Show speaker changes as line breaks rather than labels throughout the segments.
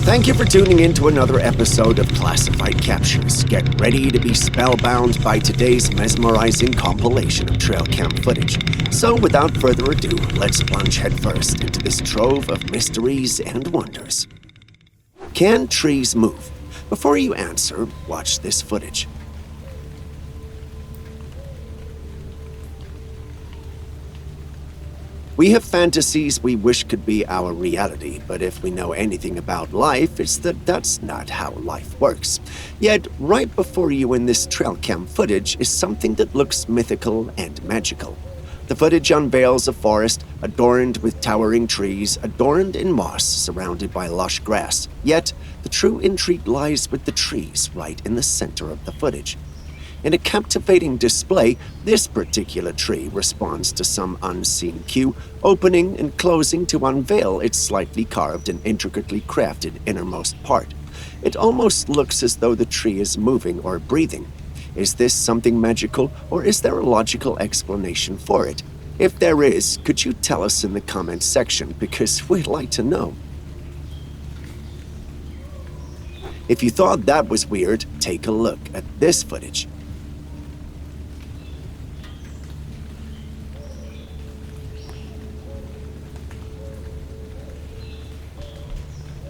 Thank you for tuning in to another episode of Classified Captures. Get ready to be spellbound by today's mesmerizing compilation of trail cam footage. So without further ado, let's plunge headfirst into this trove of mysteries and wonders. Can trees move? Before you answer, watch this footage. We have fantasies we wish could be our reality, but if we know anything about life, it's that that's not how life works. Yet, right before you in this trail cam footage is something that looks mythical and magical. The footage unveils a forest adorned with towering trees, adorned in moss, surrounded by lush grass. Yet, the true intrigue lies with the trees right in the center of the footage. In a captivating display, this particular tree responds to some unseen cue, opening and closing to unveil its slightly carved and intricately crafted innermost part. It almost looks as though the tree is moving or breathing. Is this something magical, or is there a logical explanation for it? If there is, could you tell us in the comments section, because we'd like to know. If you thought that was weird, take a look at this footage.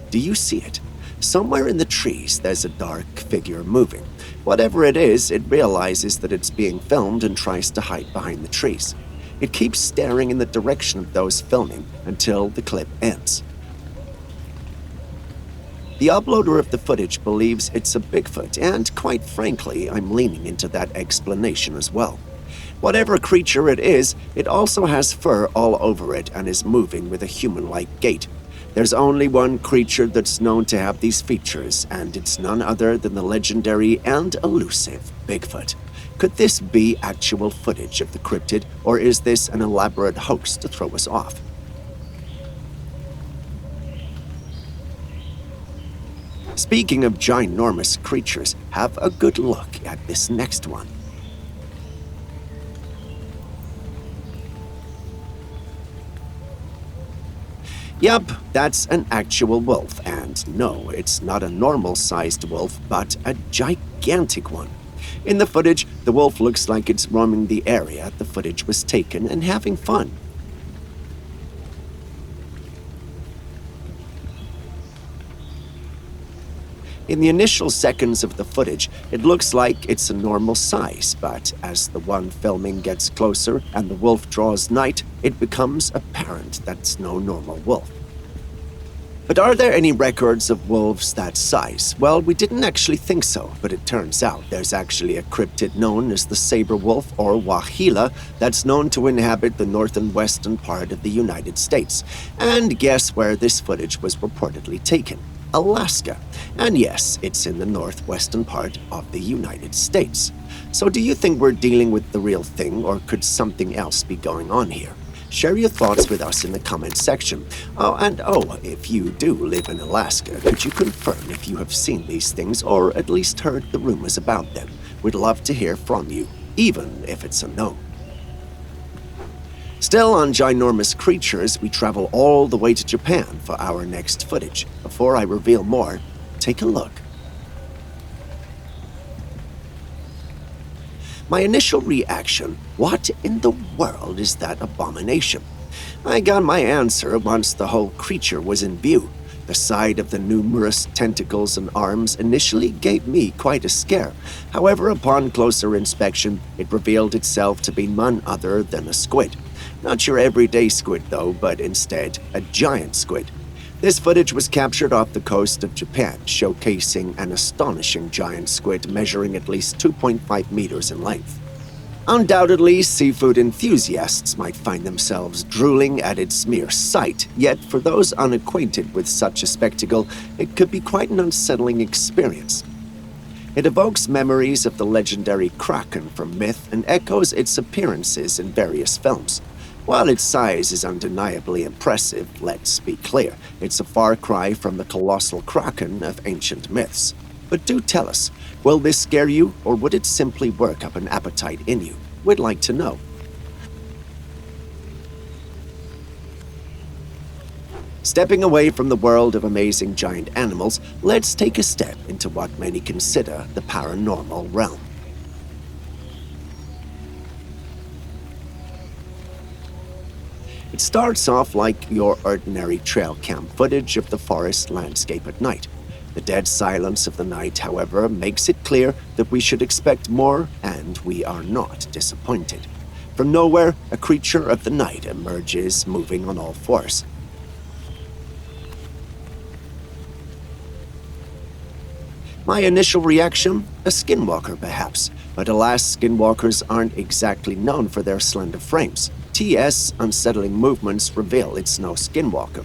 Do you see it? Somewhere in the trees, there's a dark figure moving. Whatever it is, it realizes that it's being filmed and tries to hide behind the trees. It keeps staring in the direction of those filming until the clip ends. The uploader of the footage believes it's a Bigfoot, and quite frankly, I'm leaning into that explanation as well. Whatever creature it is, it also has fur all over it and is moving with a human-like gait. There's only one creature that's known to have these features, and it's none other than the legendary and elusive Bigfoot. Could this be actual footage of the cryptid, or is this an elaborate hoax to throw us off? Speaking of ginormous creatures, have a good look at this next one. Yup, that's an actual wolf, and no, it's not a normal-sized wolf, but a gigantic one. In the footage, the wolf looks like it's roaming the area the footage was taken and having fun. In the initial seconds of the footage, it looks like it's a normal size, but as the one filming gets closer and the wolf draws nigh, it becomes apparent that's no normal wolf. But are there any records of wolves that size? Well, we didn't actually think so, but it turns out there's actually a cryptid known as the saber wolf, or wahila, that's known to inhabit the north and western part of the United States. And guess where this footage was reportedly taken? Alaska. And yes, it's in the northwestern part of the United States. So do you think we're dealing with the real thing, or could something else be going on here? Share your thoughts with us in the comments section. If you do live in Alaska, could you confirm if you have seen these things, or at least heard the rumors about them? We'd love to hear from you, even if it's a no. Still on ginormous creatures, we travel all the way to Japan for our next footage. Before I reveal more, take a look. My initial reaction, what in the world is that abomination? I got my answer once the whole creature was in view. The sight of the numerous tentacles and arms initially gave me quite a scare. However, upon closer inspection, it revealed itself to be none other than a squid. Not your everyday squid though, but instead a giant squid. This footage was captured off the coast of Japan, showcasing an astonishing giant squid measuring at least 2.5 meters in length. Undoubtedly, seafood enthusiasts might find themselves drooling at its mere sight, yet for those unacquainted with such a spectacle, it could be quite an unsettling experience. It evokes memories of the legendary kraken from myth and echoes its appearances in various films. While its size is undeniably impressive, let's be clear, it's a far cry from the colossal kraken of ancient myths. But do tell us, will this scare you, or would it simply work up an appetite in you? We'd like to know. Stepping away from the world of amazing giant animals, let's take a step into what many consider the paranormal realm. It starts off like your ordinary trail cam footage of the forest landscape at night. The dead silence of the night, however, makes it clear that we should expect more, and we are not disappointed. From nowhere, a creature of the night emerges, moving on all fours. My initial reaction? A skinwalker, perhaps. But alas, skinwalkers aren't exactly known for their slender frames. TS unsettling movements reveal it's no skinwalker,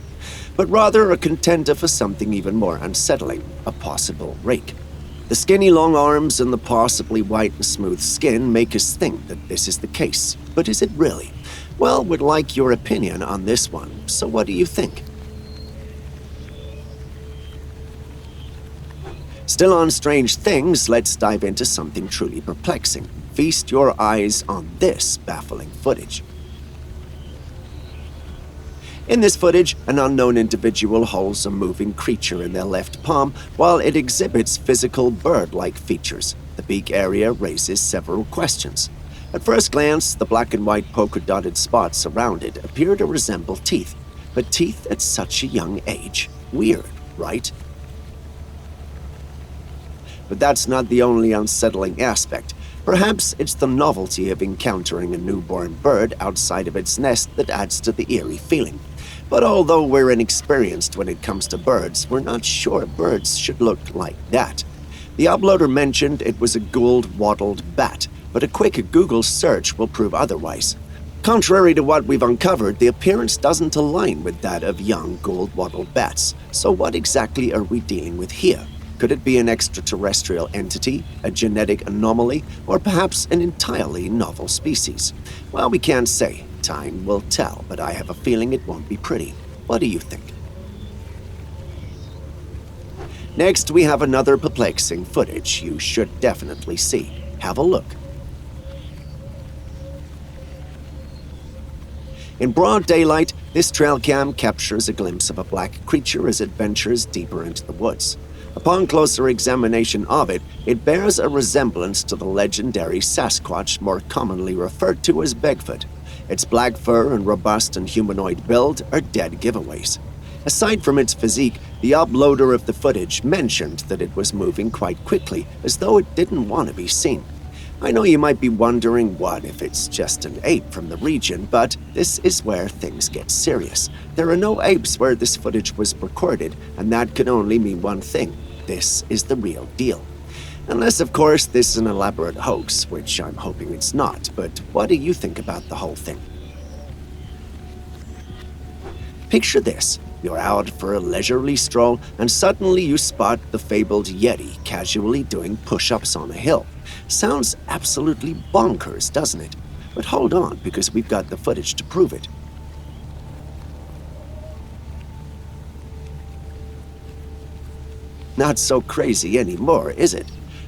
but rather a contender for something even more unsettling, a possible rake. The skinny long arms and the possibly white and smooth skin make us think that this is the case. But is it really? Well, would like your opinion on this one, so what do you think? Still on strange things, let's dive into something truly perplexing. Feast your eyes on this baffling footage. In this footage, an unknown individual holds a moving creature in their left palm while it exhibits physical bird-like features. The beak area raises several questions. At first glance, the black and white polka-dotted spots around it appear to resemble teeth. But teeth at such a young age? Weird, right? But that's not the only unsettling aspect. Perhaps it's the novelty of encountering a newborn bird outside of its nest that adds to the eerie feeling. But although we're inexperienced when it comes to birds, we're not sure birds should look like that. The uploader mentioned it was a gold-wattled bat, but a quick Google search will prove otherwise. Contrary to what we've uncovered, the appearance doesn't align with that of young gold-wattled bats. So what exactly are we dealing with here? Could it be an extraterrestrial entity, a genetic anomaly, or perhaps an entirely novel species? Well, we can't say. Time will tell, but I have a feeling it won't be pretty. What do you think? Next, we have another perplexing footage you should definitely see. Have a look. In broad daylight, this trail cam captures a glimpse of a black creature as it ventures deeper into the woods. Upon closer examination of it, it bears a resemblance to the legendary Sasquatch more commonly referred to as Bigfoot. Its black fur and robust and humanoid build are dead giveaways. Aside from its physique, the uploader of the footage mentioned that it was moving quite quickly, as though it didn't want to be seen. I know you might be wondering what if it's just an ape from the region, but this is where things get serious. There are no apes where this footage was recorded, and that can only mean one thing. This is the real deal. Unless, of course, this is an elaborate hoax, which I'm hoping it's not, but what do you think about the whole thing? Picture this. You're out for a leisurely stroll, and suddenly you spot the fabled Yeti casually doing push-ups on a hill. Sounds absolutely bonkers, doesn't it? But hold on, because we've got the footage to prove it. Not so crazy anymore, is it?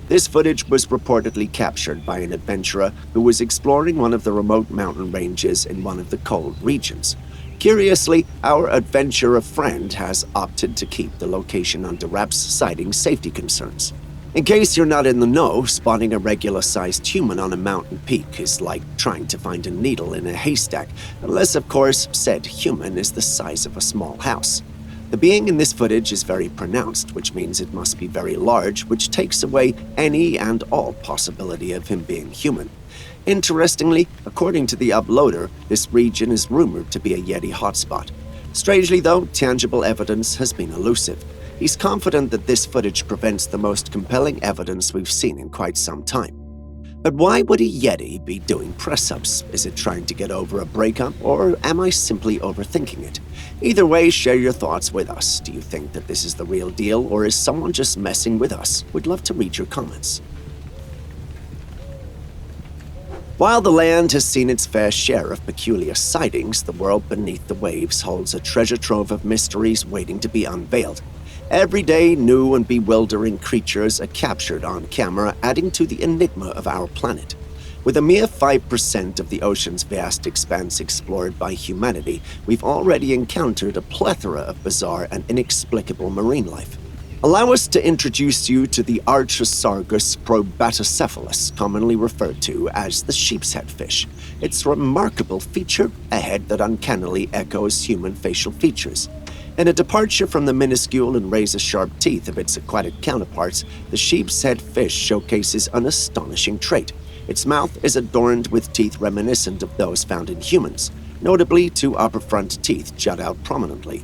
This footage was reportedly captured by an adventurer who was exploring one of the remote mountain ranges in one of the cold regions. Curiously, our adventurer friend has opted to keep the location under wraps, citing safety concerns. In case you're not in the know, spotting a regular-sized human on a mountain peak is like trying to find a needle in a haystack, unless, of course, said human is the size of a small house. The being in this footage is very pronounced, which means it must be very large, which takes away any and all possibility of him being human. Interestingly, according to the uploader, this region is rumored to be a Yeti hotspot. Strangely though, tangible evidence has been elusive. He's confident that this footage prevents the most compelling evidence we've seen in quite some time. But why would a Yeti be doing press-ups? Is it trying to get over a breakup, or am I simply overthinking it? Either way, share your thoughts with us. Do you think that this is the real deal, or is someone just messing with us? We'd love to read your comments. While the land has seen its fair share of peculiar sightings, the world beneath the waves holds a treasure trove of mysteries waiting to be unveiled. Every day, new and bewildering creatures are captured on camera, adding to the enigma of our planet. With a mere 5% of the ocean's vast expanse explored by humanity, we've already encountered a plethora of bizarre and inexplicable marine life. Allow us to introduce you to the Archosargus probatocephalus, commonly referred to as the sheep's-head fish. Its remarkable feature, a head that uncannily echoes human facial features. In a departure from the minuscule and razor-sharp teeth of its aquatic counterparts, the sheep's-head fish showcases an astonishing trait. Its mouth is adorned with teeth reminiscent of those found in humans. Notably, two upper front teeth jut out prominently.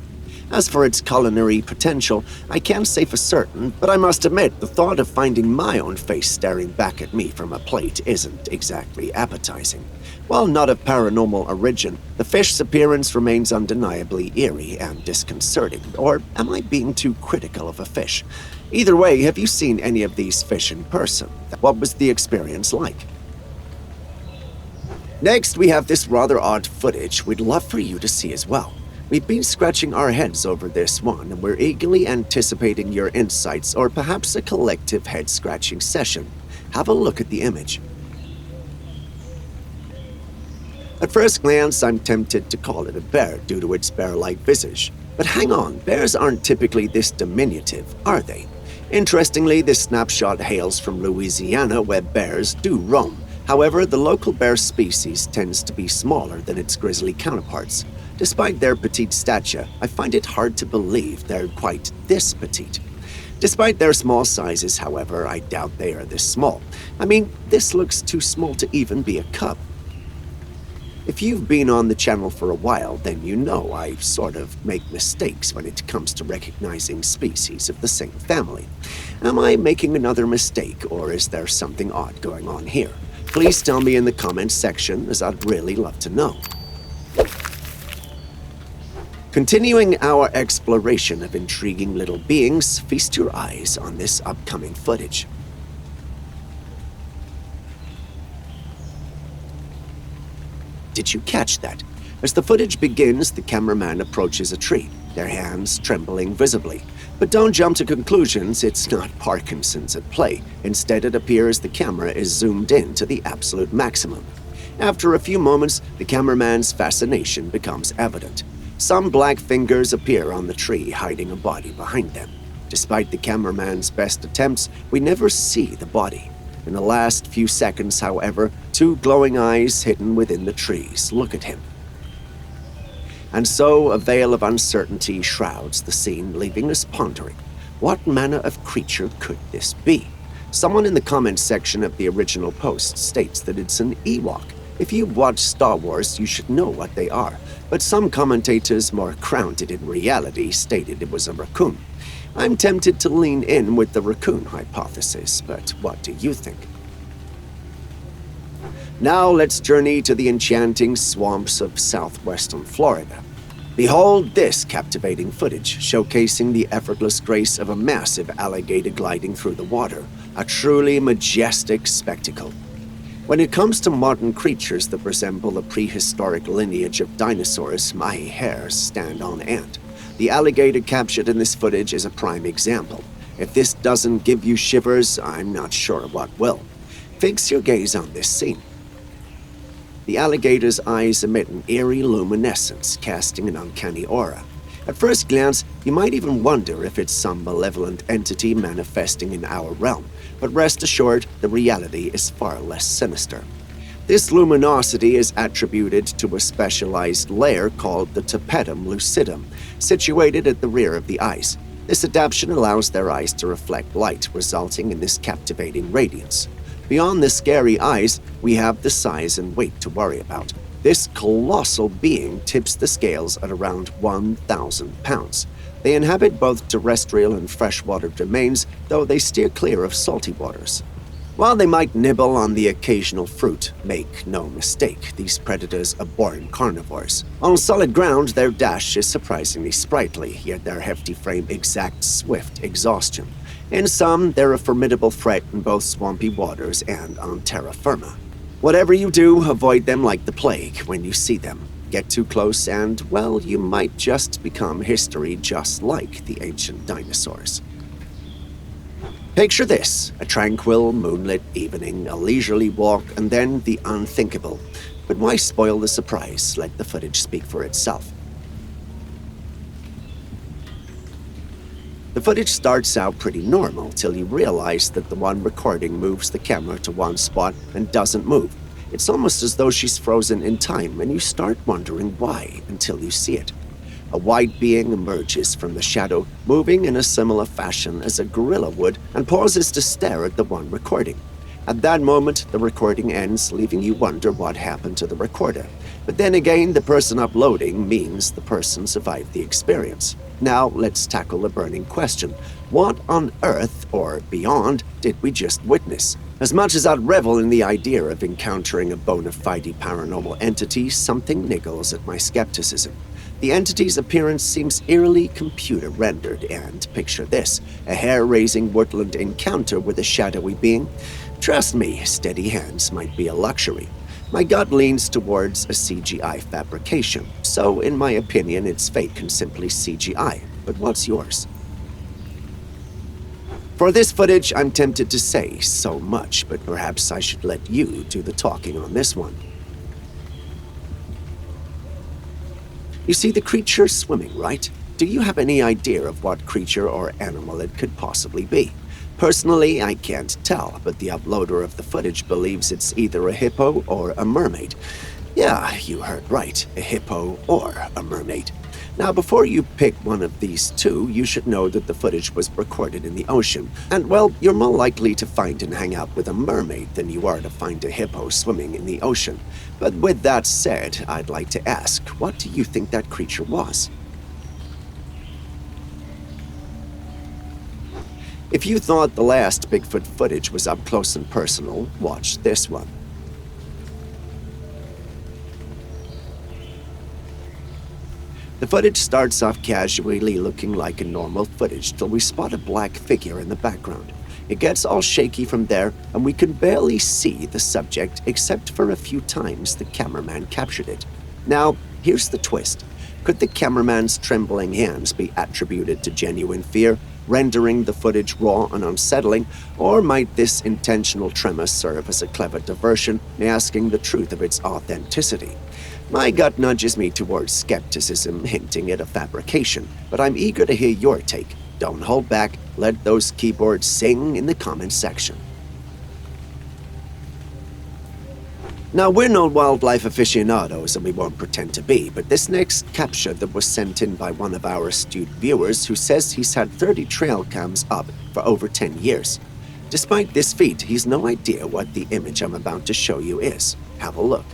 As for its culinary potential, I can't say for certain, but I must admit the thought of finding my own face staring back at me from a plate isn't exactly appetizing. While not of paranormal origin, the fish's appearance remains undeniably eerie and disconcerting. Or am I being too critical of a fish? Either way, have you seen any of these fish in person? What was the experience like? Next, we have this rather odd footage we'd love for you to see as well. We've been scratching our heads over this one, and we're eagerly anticipating your insights or perhaps a collective head-scratching session. Have a look at the image. At first glance, I'm tempted to call it a bear due to its bear-like visage. But hang on, bears aren't typically this diminutive, are they? Interestingly, this snapshot hails from Louisiana, where bears do roam. However, the local bear species tends to be smaller than its grizzly counterparts. Despite their petite stature, I find it hard to believe they're quite this petite. Despite their small sizes, however, I doubt they are this small. I mean, this looks too small to even be a cub. If you've been on the channel for a while, then you know I sort of make mistakes when it comes to recognizing species of the same family. Am I making another mistake, or is there something odd going on here? Please tell me in the comments section, as I'd really love to know. Continuing our exploration of intriguing little beings, feast your eyes on this upcoming footage. Did you catch that? As the footage begins, the cameraman approaches a tree, their hands trembling visibly. But don't jump to conclusions, it's not Parkinson's at play. Instead, it appears the camera is zoomed in to the absolute maximum. After a few moments, the cameraman's fascination becomes evident. Some black fingers appear on the tree, hiding a body behind them. Despite the cameraman's best attempts, we never see the body. In the last few seconds, however, two glowing eyes hidden within the trees look at him. And so a veil of uncertainty shrouds the scene, leaving us pondering. What manner of creature could this be? Someone in the comments section of the original post states that it's an Ewok. If you've watched Star Wars, you should know what they are. But some commentators, more grounded in reality, stated it was a raccoon. I'm tempted to lean in with the raccoon hypothesis, but what do you think? Now let's journey to the enchanting swamps of southwestern Florida. Behold this captivating footage, showcasing the effortless grace of a massive alligator gliding through the water, a truly majestic spectacle. When it comes to modern creatures that resemble a prehistoric lineage of dinosaurs, my hairs stand on end. The alligator captured in this footage is a prime example. If this doesn't give you shivers, I'm not sure what will. Fix your gaze on this scene. The alligator's eyes emit an eerie luminescence, casting an uncanny aura. At first glance, you might even wonder if it's some malevolent entity manifesting in our realm, but rest assured, the reality is far less sinister. This luminosity is attributed to a specialized layer called the tapetum lucidum, situated at the rear of the eyes. This adaptation allows their eyes to reflect light, resulting in this captivating radiance. Beyond the scary eyes, we have the size and weight to worry about. This colossal being tips the scales at around 1,000 pounds. They inhabit both terrestrial and freshwater domains, though they steer clear of salty waters. While they might nibble on the occasional fruit, make no mistake, these predators are born carnivores. On solid ground, their dash is surprisingly sprightly, yet their hefty frame exacts swift exhaustion. In sum, they're a formidable threat in both swampy waters and on terra firma. Whatever you do, avoid them like the plague when you see them. Get too close and, well, you might just become history just like the ancient dinosaurs. Picture this: a tranquil, moonlit evening, a leisurely walk, and then the unthinkable. But why spoil the surprise? Let the footage speak for itself. The footage starts out pretty normal till you realize that the one recording moves the camera to one spot and doesn't move. It's almost as though she's frozen in time, and you start wondering why until you see it. A white being emerges from the shadow, moving in a similar fashion as a gorilla would, and pauses to stare at the one recording. At that moment, the recording ends, leaving you wonder what happened to the recorder. But then again, the person uploading means the person survived the experience. Now, let's tackle the burning question. What on earth, or beyond, did we just witness? As much as I'd revel in the idea of encountering a bona fide paranormal entity, something niggles at my skepticism. The entity's appearance seems eerily computer-rendered, and picture this: a hair-raising woodland encounter with a shadowy being. Trust me, steady hands might be a luxury. My gut leans towards a CGI fabrication, so in my opinion it's fake and simply CGI. But what's yours? For this footage, I'm tempted to say so much, but perhaps I should let you do the talking on this one. You see the creature swimming, right? Do you have any idea of what creature or animal it could possibly be? Personally, I can't tell, but the uploader of the footage believes it's either a hippo or a mermaid. Yeah, you heard right, a hippo or a mermaid. Now, before you pick one of these two, you should know that the footage was recorded in the ocean. And, well, you're more likely to find and hang out with a mermaid than you are to find a hippo swimming in the ocean. But with that said, I'd like to ask, what do you think that creature was? If you thought the last Bigfoot footage was up close and personal, watch this one. The footage starts off casually looking like a normal footage till we spot a black figure in the background. It gets all shaky from there, and we can barely see the subject except for a few times the cameraman captured it. Now, here's the twist. Could the cameraman's trembling hands be attributed to genuine fear, rendering the footage raw and unsettling, or might this intentional tremor serve as a clever diversion, masking the truth of its authenticity? My gut nudges me towards skepticism, hinting at a fabrication, but I'm eager to hear your take. Don't hold back, let those keyboards sing in the comments section. Now, we're no wildlife aficionados, and we won't pretend to be, but this next capture that was sent in by one of our astute viewers who says he's had 30 trail cams up for over 10 years. Despite this feat, he's no idea what the image I'm about to show you is. Have a look.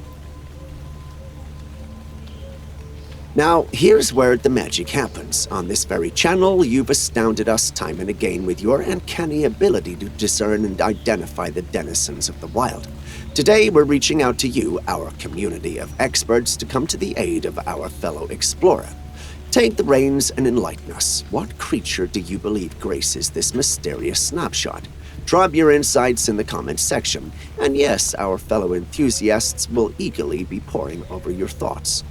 Now, here's where the magic happens. On this very channel, you've astounded us time and again with your uncanny ability to discern and identify the denizens of the wild. Today, we're reaching out to you, our community of experts, to come to the aid of our fellow explorer. Take the reins and enlighten us. What creature do you believe graces this mysterious snapshot? Drop your insights in the comments section, and yes, our fellow enthusiasts will eagerly be poring over your thoughts.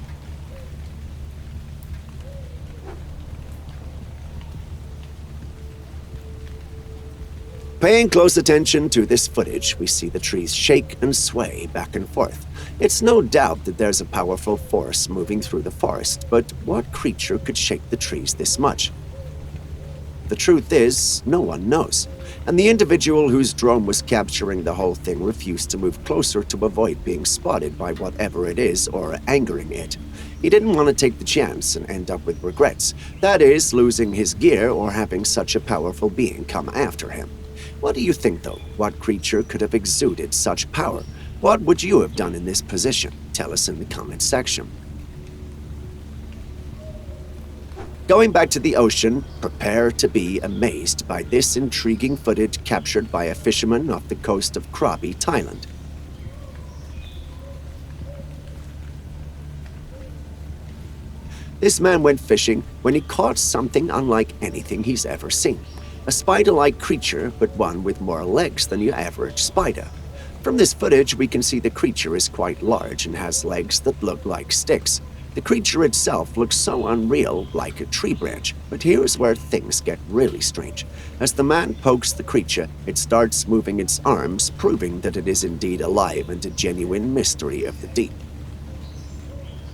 Paying close attention to this footage, we see the trees shake and sway back and forth. It's no doubt that there's a powerful force moving through the forest, but what creature could shake the trees this much? The truth is, no one knows, and the individual whose drone was capturing the whole thing refused to move closer to avoid being spotted by whatever it is or angering it. He didn't want to take the chance and end up with regrets, that is, losing his gear or having such a powerful being come after him. What do you think, though? What creature could have exuded such power? What would you have done in this position? Tell us in the comments section. Going back to the ocean, prepare to be amazed by this intriguing footage captured by a fisherman off the coast of Krabi, Thailand. This man went fishing when he caught something unlike anything he's ever seen. A spider-like creature, but one with more legs than your average spider. From this footage, we can see the creature is quite large and has legs that look like sticks. The creature itself looks so unreal, like a tree branch, but here's where things get really strange. As the man pokes the creature, it starts moving its arms, proving that it is indeed alive and a genuine mystery of the deep.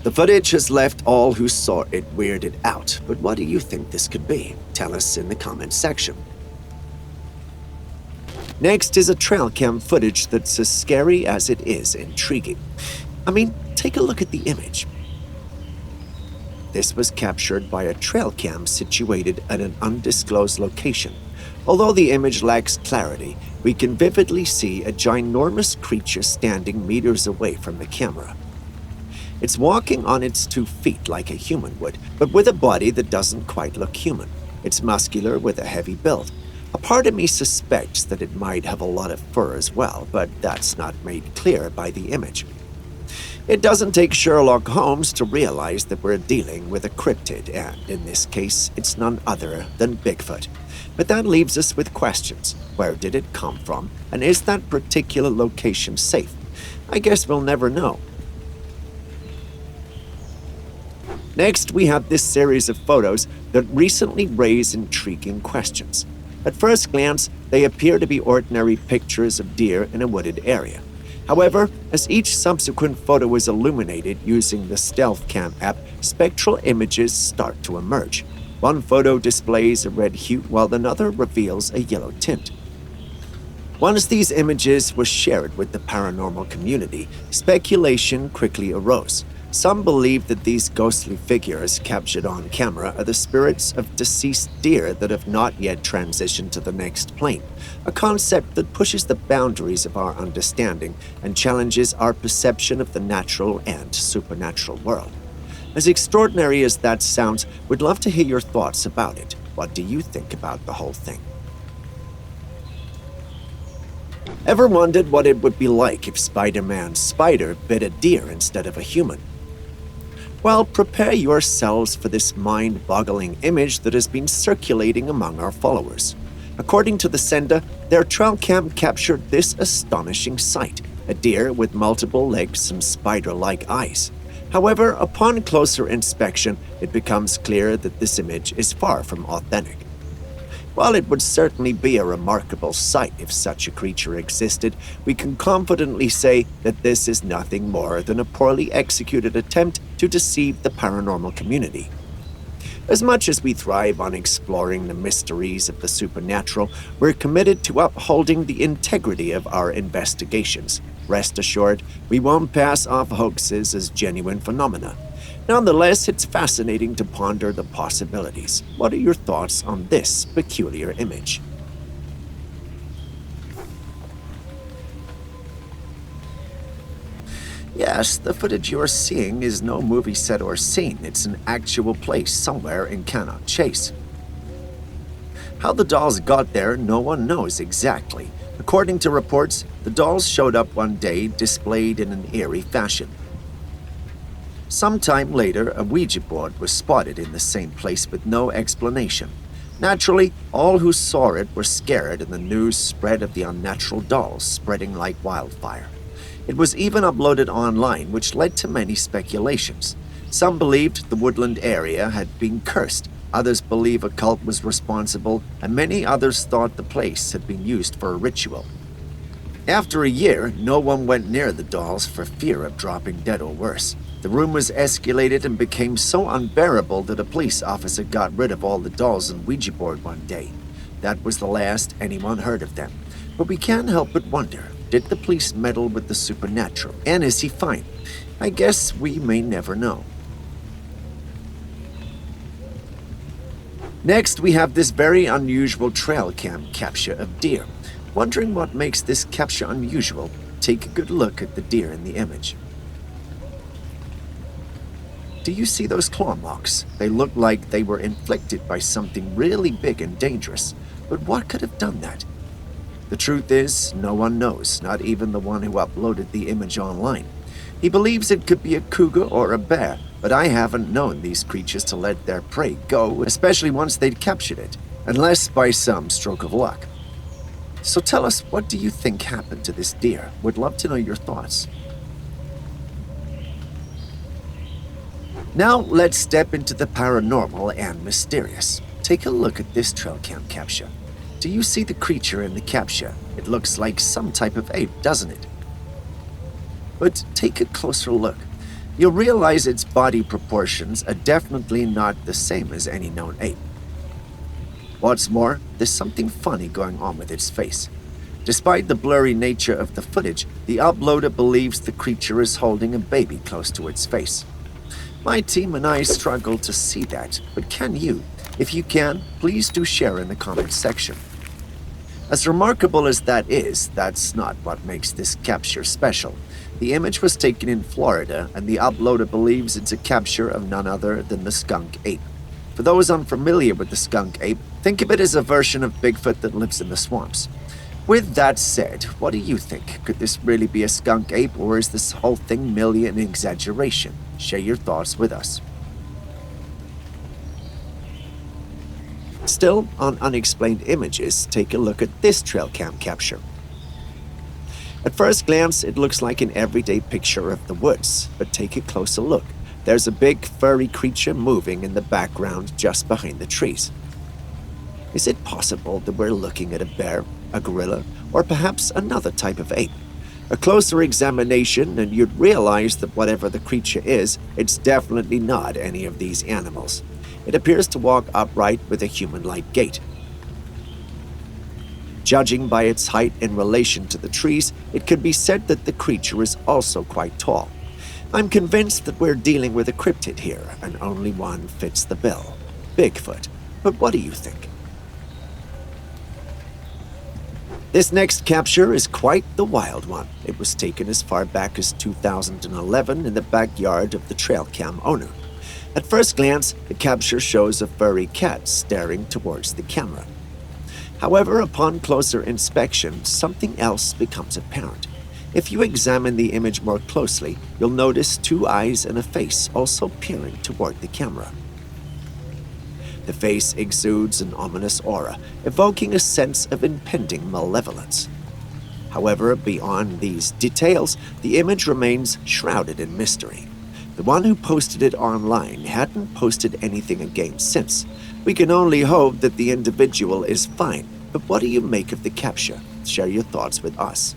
The footage has left all who saw it weirded out, but what do you think this could be? Tell us in the comments section. Next is a trail cam footage that's as scary as it is intriguing. I mean, take a look at the image. This was captured by a trail cam situated at an undisclosed location. Although the image lacks clarity, we can vividly see a ginormous creature standing meters away from the camera. It's walking on its 2 feet like a human would, but with a body that doesn't quite look human. It's muscular with a heavy build. A part of me suspects that it might have a lot of fur as well, but that's not made clear by the image. It doesn't take Sherlock Holmes to realize that we're dealing with a cryptid, and in this case, it's none other than Bigfoot. But that leaves us with questions. Where did it come from, and is that particular location safe? I guess we'll never know. Next, we have this series of photos that recently raise intriguing questions. At first glance, they appear to be ordinary pictures of deer in a wooded area. However, as each subsequent photo is illuminated using the Stealth Cam app, spectral images start to emerge. One photo displays a red hue while another reveals a yellow tint. Once these images were shared with the paranormal community, speculation quickly arose. Some believe that these ghostly figures captured on camera are the spirits of deceased deer that have not yet transitioned to the next plane, a concept that pushes the boundaries of our understanding and challenges our perception of the natural and supernatural world. As extraordinary as that sounds, we'd love to hear your thoughts about it. What do you think about the whole thing? Ever wondered what it would be like if Spider-Man's spider bit a deer instead of a human? Well, prepare yourselves for this mind-boggling image that has been circulating among our followers. According to the sender, their trail cam captured this astonishing sight, a deer with multiple legs and spider-like eyes. However, upon closer inspection, it becomes clear that this image is far from authentic. While it would certainly be a remarkable sight if such a creature existed, we can confidently say that this is nothing more than a poorly executed attempt to deceive the paranormal community. As much as we thrive on exploring the mysteries of the supernatural, we're committed to upholding the integrity of our investigations. Rest assured, we won't pass off hoaxes as genuine phenomena. Nonetheless, it's fascinating to ponder the possibilities. What are your thoughts on this peculiar image? Yes, the footage you're seeing is no movie set or scene. It's an actual place somewhere in Cannock Chase. How the dolls got there, no one knows exactly. According to reports, the dolls showed up one day displayed in an eerie fashion. Sometime later, a Ouija board was spotted in the same place with no explanation. Naturally, all who saw it were scared, and the news spread of the unnatural dolls, spreading like wildfire. It was even uploaded online, which led to many speculations. Some believed the woodland area had been cursed, others believe a cult was responsible, and many others thought the place had been used for a ritual. After a year, no one went near the dolls for fear of dropping dead or worse. The rumors escalated and became so unbearable that a police officer got rid of all the dolls and Ouija board one day. That was the last anyone heard of them. But we can't help but wonder, did the police meddle with the supernatural? And is he fine? I guess we may never know. Next, we have this very unusual trail cam capture of deer. Wondering what makes this capture unusual? Take a good look at the deer in the image. Do you see those claw marks? They look like they were inflicted by something really big and dangerous. But what could have done that? The truth is, no one knows, not even the one who uploaded the image online. He believes it could be a cougar or a bear, but I haven't known these creatures to let their prey go, especially once they'd captured it, unless by some stroke of luck. So tell us, what do you think happened to this deer? Would love to know your thoughts. Now let's step into the paranormal and mysterious. Take a look at this trail cam capture. Do you see the creature in the capture? It looks like some type of ape, doesn't it? But take a closer look. You'll realize its body proportions are definitely not the same as any known ape. What's more, there's something funny going on with its face. Despite the blurry nature of the footage, the uploader believes the creature is holding a baby close to its face. My team and I struggle to see that, but can you? If you can, please do share in the comments section. As remarkable as that is, that's not what makes this capture special. The image was taken in Florida, and the uploader believes it's a capture of none other than the skunk ape. For those unfamiliar with the skunk ape, think of it as a version of Bigfoot that lives in the swamps. With that said, what do you think? Could this really be a skunk ape, or is this whole thing merely an exaggeration? Share your thoughts with us. Still on Unexplained Images, take a look at this trail cam capture. At first glance, it looks like an everyday picture of the woods, but take a closer look. There's a big, furry creature moving in the background just behind the trees. Is it possible that we're looking at a bear, a gorilla, or perhaps another type of ape? A closer examination, and you'd realize that whatever the creature is, it's definitely not any of these animals. It appears to walk upright with a human-like gait. Judging by its height in relation to the trees, it could be said that the creature is also quite tall. I'm convinced that we're dealing with a cryptid here, and only one fits the bill. Bigfoot. But what do you think? This next capture is quite the wild one. It was taken as far back as 2011 in the backyard of the trail cam owner. At first glance, the capture shows a furry cat staring towards the camera. However, upon closer inspection, something else becomes apparent. If you examine the image more closely, you'll notice two eyes and a face also peering toward the camera. The face exudes an ominous aura, evoking a sense of impending malevolence. However, beyond these details, the image remains shrouded in mystery. The one who posted it online hadn't posted anything again since. We can only hope that the individual is fine, but what do you make of the capture? Share your thoughts with us.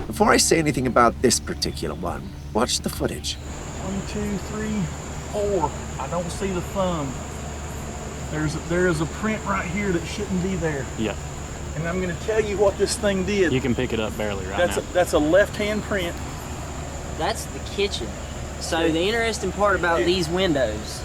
Before I say anything about this particular one, watch the footage.
1, 2, 3, 4. I don't see the thumb. There is a print right here that shouldn't be there.
Yeah.
And I'm going to tell you what this thing did.
You can pick it up barely right now.
That's a left-hand print.
That's the kitchen. So the interesting part about these windows,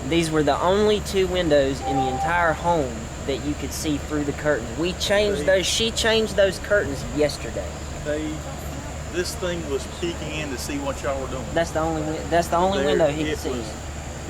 these were the only two windows in the entire home that you could see through the curtains. We changed those. She changed those curtains yesterday.
This thing was peeking in to see what y'all were doing.
That's the only window he could see.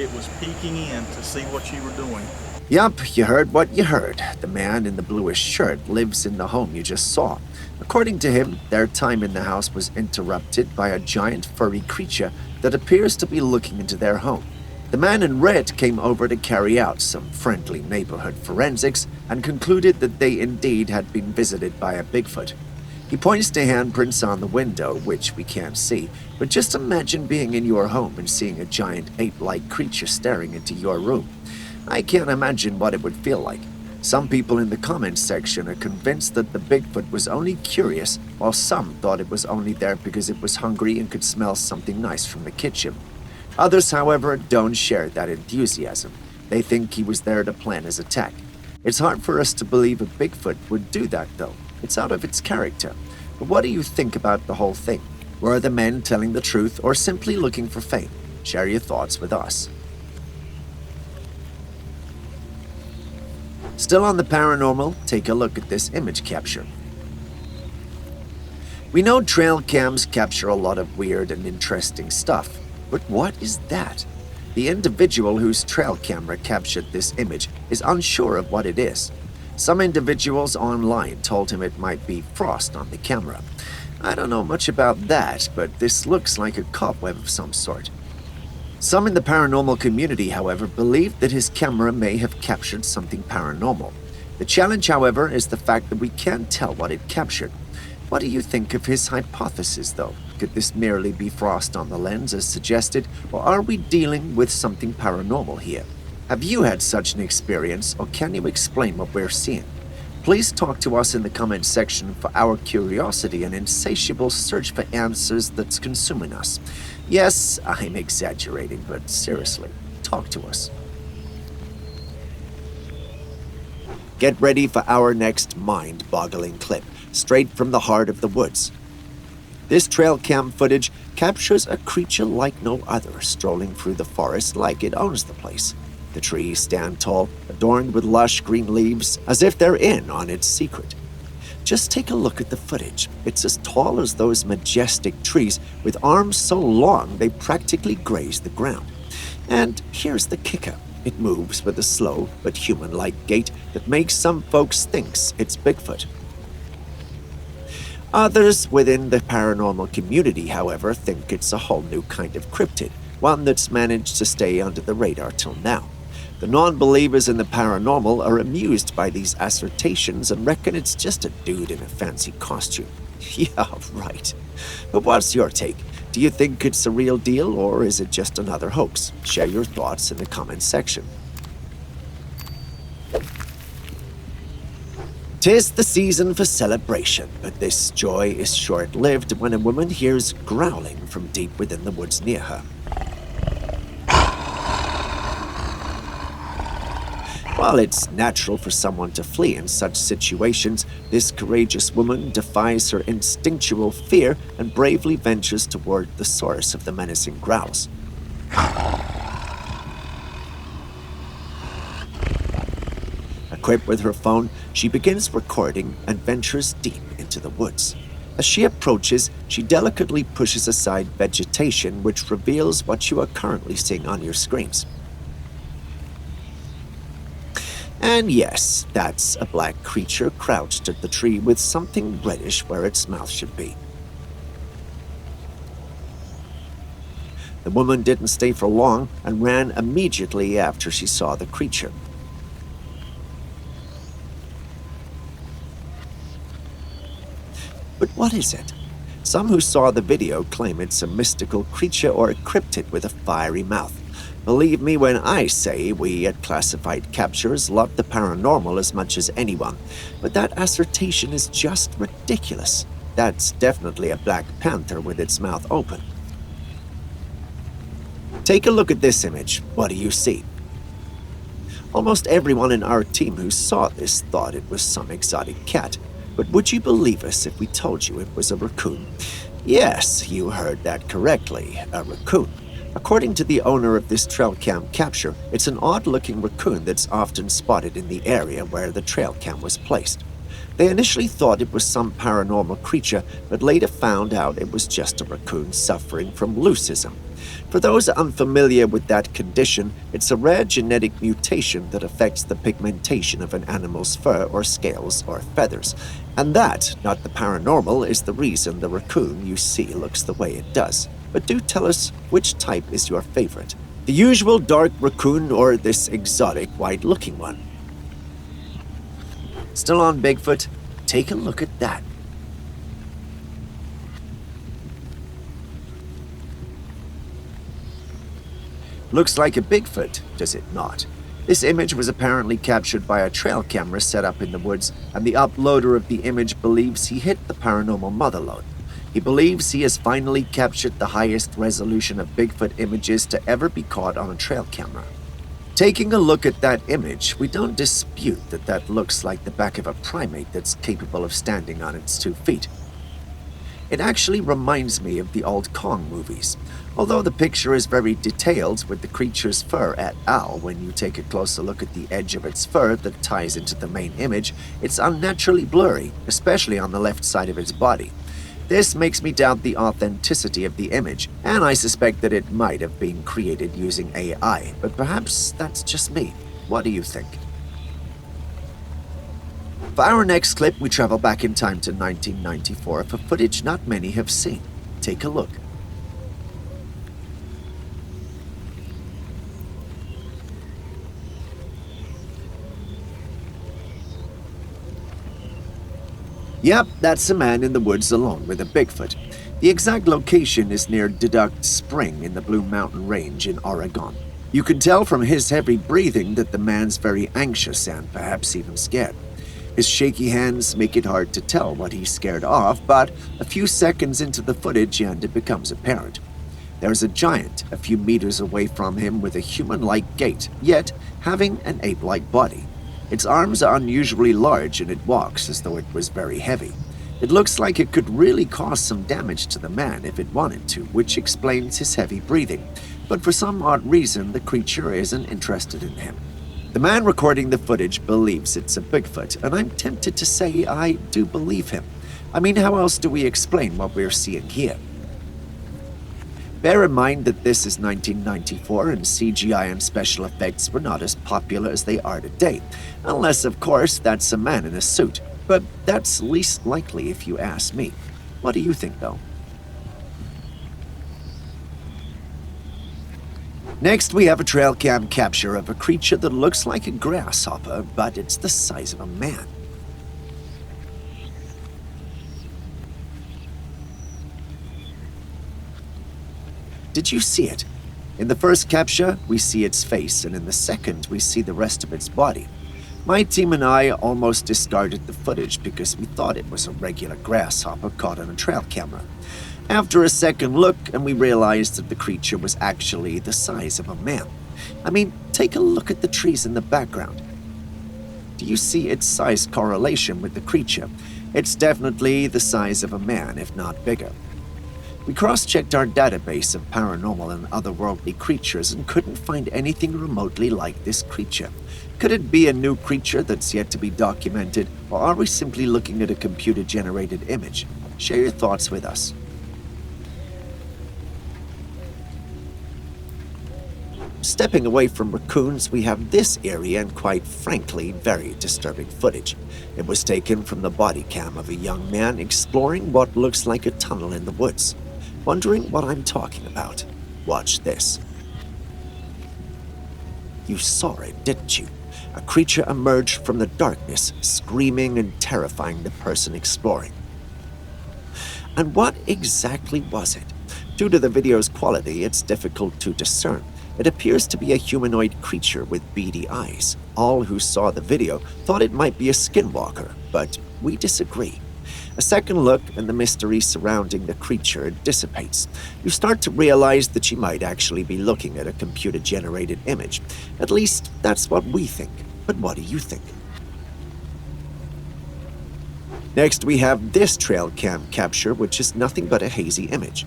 It was peeking in to see what you were doing.
Yup, you heard what you heard. The man in the bluish shirt lives in the home you just saw. According to him, their time in the house was interrupted by a giant furry creature that appears to be looking into their home. The man in red came over to carry out some friendly neighborhood forensics and concluded that they indeed had been visited by a Bigfoot. He points to handprints on the window, which we can't see, but just imagine being in your home and seeing a giant ape-like creature staring into your room. I can't imagine what it would feel like. Some people in the comments section are convinced that the Bigfoot was only curious, while some thought it was only there because it was hungry and could smell something nice from the kitchen. Others, however, don't share that enthusiasm. They think he was there to plan his attack. It's hard for us to believe a Bigfoot would do that, though. It's out of its character. But what do you think about the whole thing? Were the men telling the truth or simply looking for fame? Share your thoughts with us. Still on the paranormal, take a look at this image capture. We know trail cams capture a lot of weird and interesting stuff, but what is that? The individual whose trail camera captured this image is unsure of what it is. Some individuals online told him it might be frost on the camera. I don't know much about that, but this looks like a cobweb of some sort. Some in the paranormal community, however, believe that his camera may have captured something paranormal. The challenge, however, is the fact that we can't tell what it captured. What do you think of his hypothesis, though? Could this merely be frost on the lens as suggested, or are we dealing with something paranormal here? Have you had such an experience, or can you explain what we're seeing? Please talk to us in the comments section, for our curiosity and insatiable search for answers that's consuming us. Yes, I'm exaggerating, but seriously, talk to us. Get ready for our next mind-boggling clip, straight from the heart of the woods. This trail cam footage captures a creature like no other, strolling through the forest like it owns the place. The trees stand tall, adorned with lush green leaves, as if they're in on its secret. Just take a look at the footage. It's as tall as those majestic trees, with arms so long they practically graze the ground. And here's the kicker. It moves with a slow but human-like gait that makes some folks think it's Bigfoot. Others within the paranormal community, however, think it's a whole new kind of cryptid, one that's managed to stay under the radar till now. The non-believers in the paranormal are amused by these assertions and reckon it's just a dude in a fancy costume. Yeah, right. But what's your take? Do you think it's a real deal, or is it just another hoax? Share your thoughts in the comments section. 'Tis the season for celebration, but this joy is short-lived when a woman hears growling from deep within the woods near her. While it's natural for someone to flee in such situations, this courageous woman defies her instinctual fear and bravely ventures toward the source of the menacing growls. Equipped with her phone, she begins recording and ventures deep into the woods. As she approaches, she delicately pushes aside vegetation, which reveals what you are currently seeing on your screens. And yes, that's a black creature crouched at the tree with something reddish where its mouth should be. The woman didn't stay for long and ran immediately after she saw the creature. But what is it? Some who saw the video claim it's a mystical creature or a cryptid with a fiery mouth. Believe me when I say we at Classified Captures love the paranormal as much as anyone, but that assertion is just ridiculous. That's definitely a black panther with its mouth open. Take a look at this image. What do you see? Almost everyone in our team who saw this thought it was some exotic cat. But would you believe us if we told you it was a raccoon? Yes, you heard that correctly, a raccoon. According to the owner of this trail cam capture, it's an odd-looking raccoon that's often spotted in the area where the trail cam was placed. They initially thought it was some paranormal creature, but later found out it was just a raccoon suffering from leucism. For those unfamiliar with that condition, it's a rare genetic mutation that affects the pigmentation of an animal's fur or scales or feathers. And that, not the paranormal, is the reason the raccoon you see looks the way it does. But do tell us, which type is your favorite? The usual dark raccoon or this exotic white-looking one? Still on Bigfoot? Take a look at that. Looks like a Bigfoot, does it not? This image was apparently captured by a trail camera set up in the woods, and the uploader of the image believes he hit the paranormal motherlode. He believes he has finally captured the highest resolution of Bigfoot images to ever be caught on a trail camera. Taking a look at that image, we don't dispute that that looks like the back of a primate that's capable of standing on its 2 feet. It actually reminds me of the old Kong movies. Although the picture is very detailed with the creature's fur et al., when you take a closer look at the edge of its fur that ties into the main image, it's unnaturally blurry, especially on the left side of its body. This makes me doubt the authenticity of the image, and I suspect that it might have been created using AI, but perhaps that's just me. What do you think? For our next clip, we travel back in time to 1994 for footage not many have seen. Take a look. Yep, that's a man in the woods alone with a Bigfoot. The exact location is near Deduct Spring in the Blue Mountain Range in Oregon. You can tell from his heavy breathing that the man's very anxious and perhaps even scared. His shaky hands make it hard to tell what he's scared of, but a few seconds into the footage and it becomes apparent. There's a giant a few meters away from him with a human-like gait, yet having an ape-like body. Its arms are unusually large and it walks as though it was very heavy. It looks like it could really cause some damage to the man if it wanted to, which explains his heavy breathing. But for some odd reason, the creature isn't interested in him. The man recording the footage believes it's a Bigfoot, and I'm tempted to say I do believe him. I mean, how else do we explain what we're seeing here? Bear in mind that this is 1994 and CGI and special effects were not as popular as they are today. Unless, of course, that's a man in a suit. But that's least likely if you ask me. What do you think, though? Next, we have a trail cam capture of a creature that looks like a grasshopper, but it's the size of a man. Did you see it? In the first capture, we see its face, and in the second, we see the rest of its body. My team and I almost discarded the footage because we thought it was a regular grasshopper caught on a trail camera. After a second look, and we realized that the creature was actually the size of a man. I mean, take a look at the trees in the background. Do you see its size correlation with the creature? It's definitely the size of a man, if not bigger. We cross-checked our database of paranormal and otherworldly creatures and couldn't find anything remotely like this creature. Could it be a new creature that's yet to be documented, or are we simply looking at a computer-generated image? Share your thoughts with us. Stepping away from raccoons, we have this eerie and quite frankly very disturbing footage. It was taken from the body cam of a young man exploring what looks like a tunnel in the woods. Wondering what I'm talking about? Watch this. You saw it, didn't you? A creature emerged from the darkness, screaming and terrifying the person exploring. And what exactly was it? Due to the video's quality, it's difficult to discern. It appears to be a humanoid creature with beady eyes. All who saw the video thought it might be a skinwalker, but we disagree. A second look and the mystery surrounding the creature dissipates. You start to realize that you might actually be looking at a computer-generated image. At least, that's what we think. But what do you think? Next, we have this trail cam capture, which is nothing but a hazy image.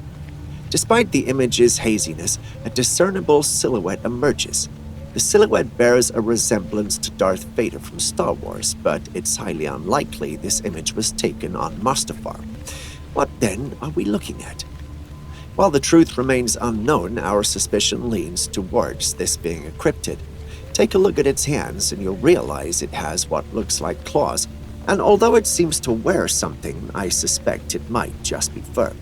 Despite the image's haziness, a discernible silhouette emerges. The silhouette bears a resemblance to Darth Vader from Star Wars, but it's highly unlikely this image was taken on Mustafar. What then are we looking at? While the truth remains unknown, our suspicion leans towards this being a cryptid. Take a look at its hands and you'll realize it has what looks like claws, and although it seems to wear something, I suspect it might just be fur.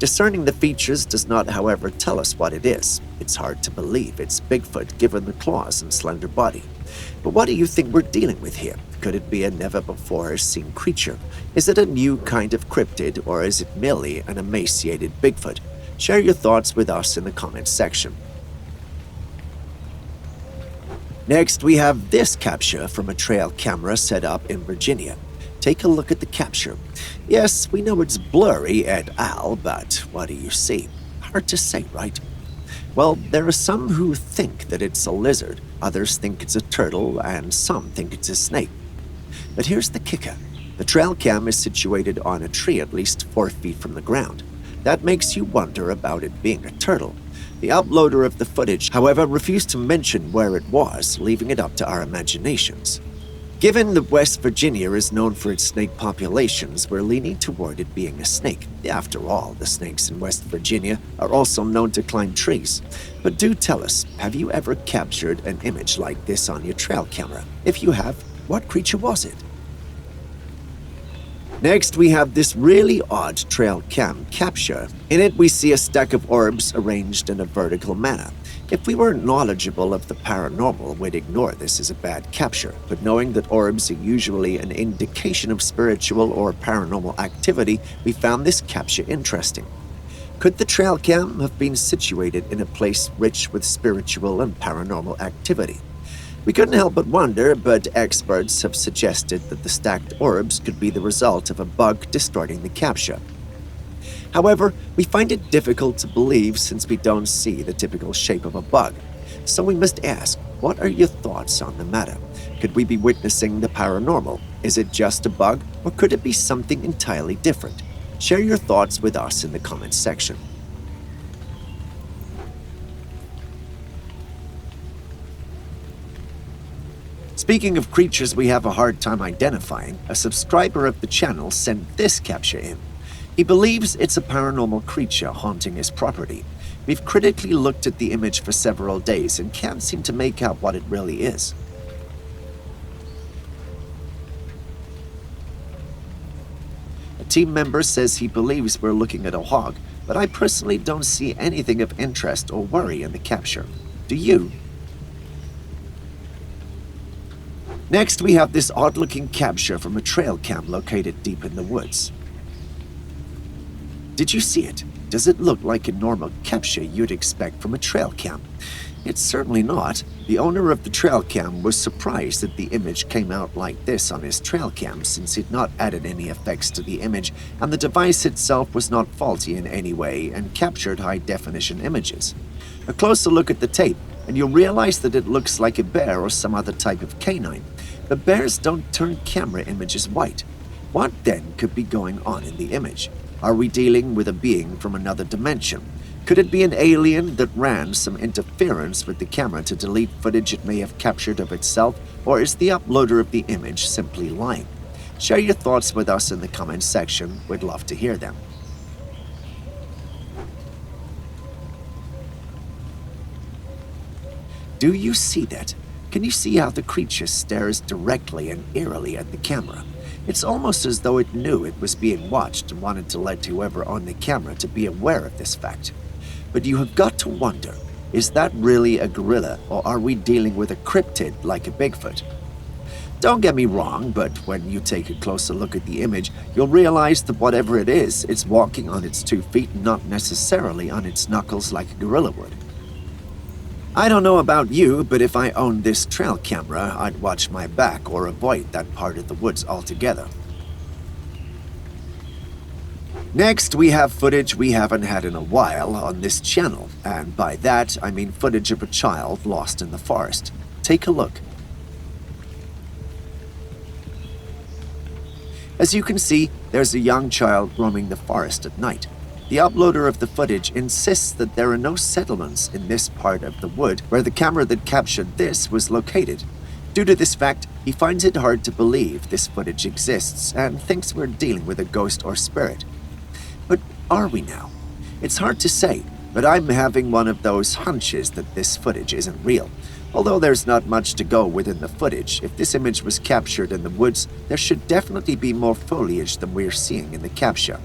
Discerning the features does not, however, tell us what it is. It's hard to believe it's Bigfoot given the claws and slender body. But what do you think we're dealing with here? Could it be a never-before-seen creature? Is it a new kind of cryptid, or is it merely an emaciated Bigfoot? Share your thoughts with us in the comments section. Next, we have this capture from a trail camera set up in Virginia. Take a look at the capture. Yes, we know it's blurry et al., but what do you see? Hard to say, right? Well, there are some who think that it's a lizard, others think it's a turtle, and some think it's a snake. But here's the kicker. The trail cam is situated on a tree at least 4 feet from the ground. That makes you wonder about it being a turtle. The uploader of the footage, however, refused to mention where it was, leaving it up to our imaginations. Given that West Virginia is known for its snake populations, we're leaning toward it being a snake. After all, the snakes in West Virginia are also known to climb trees. But do tell us, have you ever captured an image like this on your trail camera? If you have, what creature was it? Next, we have this really odd trail cam capture. In it, we see a stack of orbs arranged in a vertical manner. If we weren't knowledgeable of the paranormal, we'd ignore this as a bad capture, but knowing that orbs are usually an indication of spiritual or paranormal activity, we found this capture interesting. Could the trail cam have been situated in a place rich with spiritual and paranormal activity? We couldn't help but wonder, but experts have suggested that the stacked orbs could be the result of a bug distorting the capture. However, we find it difficult to believe since we don't see the typical shape of a bug. So we must ask, what are your thoughts on the matter? Could we be witnessing the paranormal? Is it just a bug, or could it be something entirely different? Share your thoughts with us in the comments section. Speaking of creatures we have a hard time identifying, a subscriber of the channel sent this capture in. He believes it's a paranormal creature haunting his property. We've critically looked at the image for several days and can't seem to make out what it really is. A team member says he believes we're looking at a hog, but I personally don't see anything of interest or worry in the capture. Do you? Next, we have this odd-looking capture from a trail cam located deep in the woods. Did you see it? Does it look like a normal capture you'd expect from a trail cam? It's certainly not. The owner of the trail cam was surprised that the image came out like this on his trail cam since he'd not added any effects to the image and the device itself was not faulty in any way and captured high-definition images. A closer look at the tape and you'll realize that it looks like a bear or some other type of canine. But bears don't turn camera images white. What then could be going on in the image? Are we dealing with a being from another dimension? Could it be an alien that ran some interference with the camera to delete footage it may have captured of itself, or is the uploader of the image simply lying? Share your thoughts with us in the comments section. We'd love to hear them. Do you see that? Can you see how the creature stares directly and eerily at the camera? It's almost as though it knew it was being watched and wanted to let whoever owned the camera to be aware of this fact. But you have got to wonder, is that really a gorilla, or are we dealing with a cryptid like a Bigfoot? Don't get me wrong, but when you take a closer look at the image, you'll realize that whatever it is, it's walking on its 2 feet and not necessarily on its knuckles like a gorilla would. I don't know about you, but if I owned this trail camera, I'd watch my back or avoid that part of the woods altogether. Next, we have footage we haven't had in a while on this channel, and by that, I mean footage of a child lost in the forest. Take a look. As you can see, there's a young child roaming the forest at night. The uploader of the footage insists that there are no settlements in this part of the wood where the camera that captured this was located. Due to this fact, he finds it hard to believe this footage exists and thinks we're dealing with a ghost or spirit. But are we now? It's hard to say, but I'm having one of those hunches that this footage isn't real. Although there's not much to go within the footage, if this image was captured in the woods, there should definitely be more foliage than we're seeing in the capture.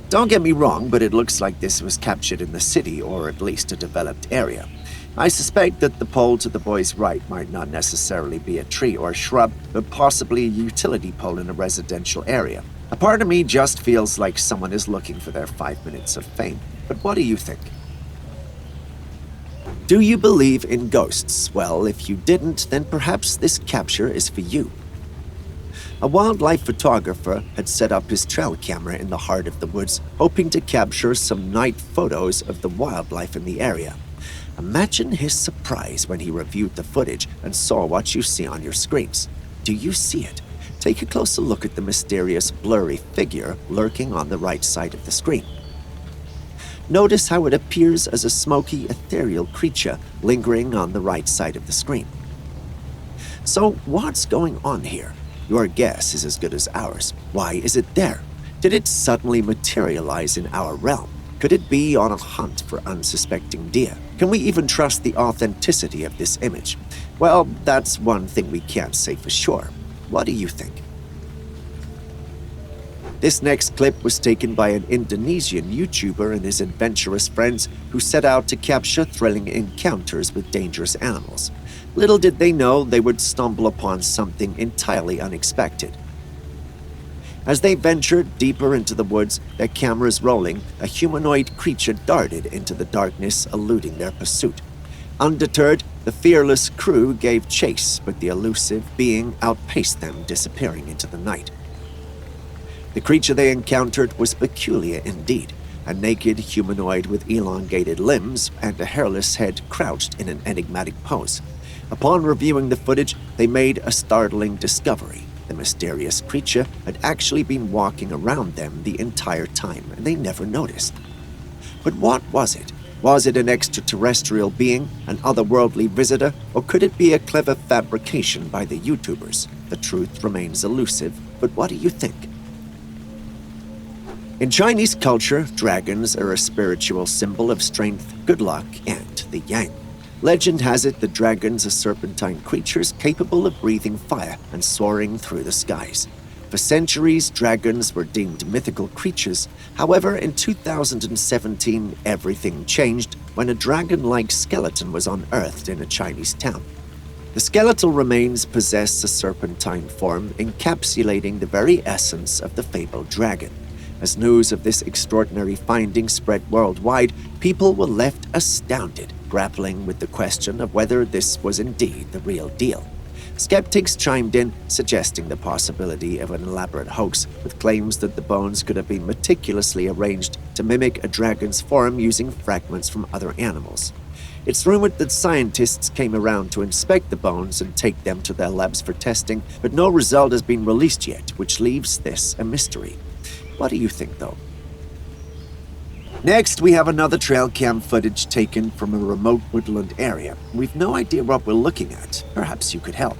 Don't get me wrong, but it looks like this was captured in the city, or at least a developed area. I suspect that the pole to the boy's right might not necessarily be a tree or a shrub, but possibly a utility pole in a residential area. A part of me just feels like someone is looking for their 5 minutes of fame. But what do you think? Do you believe in ghosts? Well, if you didn't, then perhaps this capture is for you. A wildlife photographer had set up his trail camera in the heart of the woods, hoping to capture some night photos of the wildlife in the area. Imagine his surprise when he reviewed the footage and saw what you see on your screens. Do you see it? Take a closer look at the mysterious, blurry figure lurking on the right side of the screen. Notice how it appears as a smoky, ethereal creature lingering on the right side of the screen. So, what's going on here? Your guess is as good as ours. Why is it there? Did it suddenly materialize in our realm? Could it be on a hunt for unsuspecting deer? Can we even trust the authenticity of this image? Well, that's one thing we can't say for sure. What do you think? This next clip was taken by an Indonesian YouTuber and his adventurous friends who set out to capture thrilling encounters with dangerous animals. Little did they know they would stumble upon something entirely unexpected. As they ventured deeper into the woods, their cameras rolling, a humanoid creature darted into the darkness, eluding their pursuit. Undeterred, the fearless crew gave chase, but the elusive being outpaced them, disappearing into the night. The creature they encountered was peculiar indeed, a naked humanoid with elongated limbs and a hairless head crouched in an enigmatic pose. Upon reviewing the footage, they made a startling discovery. The mysterious creature had actually been walking around them the entire time, and they never noticed. But what was it? Was it an extraterrestrial being, an otherworldly visitor, or could it be a clever fabrication by the YouTubers? The truth remains elusive, but what do you think? In Chinese culture, dragons are a spiritual symbol of strength, good luck, and the yang. Legend has it that dragons are serpentine creatures capable of breathing fire and soaring through the skies. For centuries, dragons were deemed mythical creatures. However, in 2017, everything changed when a dragon-like skeleton was unearthed in a Chinese town. The skeletal remains possess a serpentine form, encapsulating the very essence of the fabled dragon. As news of this extraordinary finding spread worldwide, people were left astounded, grappling with the question of whether this was indeed the real deal. Skeptics chimed in, suggesting the possibility of an elaborate hoax, with claims that the bones could have been meticulously arranged to mimic a dragon's form using fragments from other animals. It's rumored that scientists came around to inspect the bones and take them to their labs for testing, but no result has been released yet, which leaves this a mystery. What do you think, though? Next, we have another trail cam footage taken from a remote woodland area. We've no idea what we're looking at. Perhaps you could help.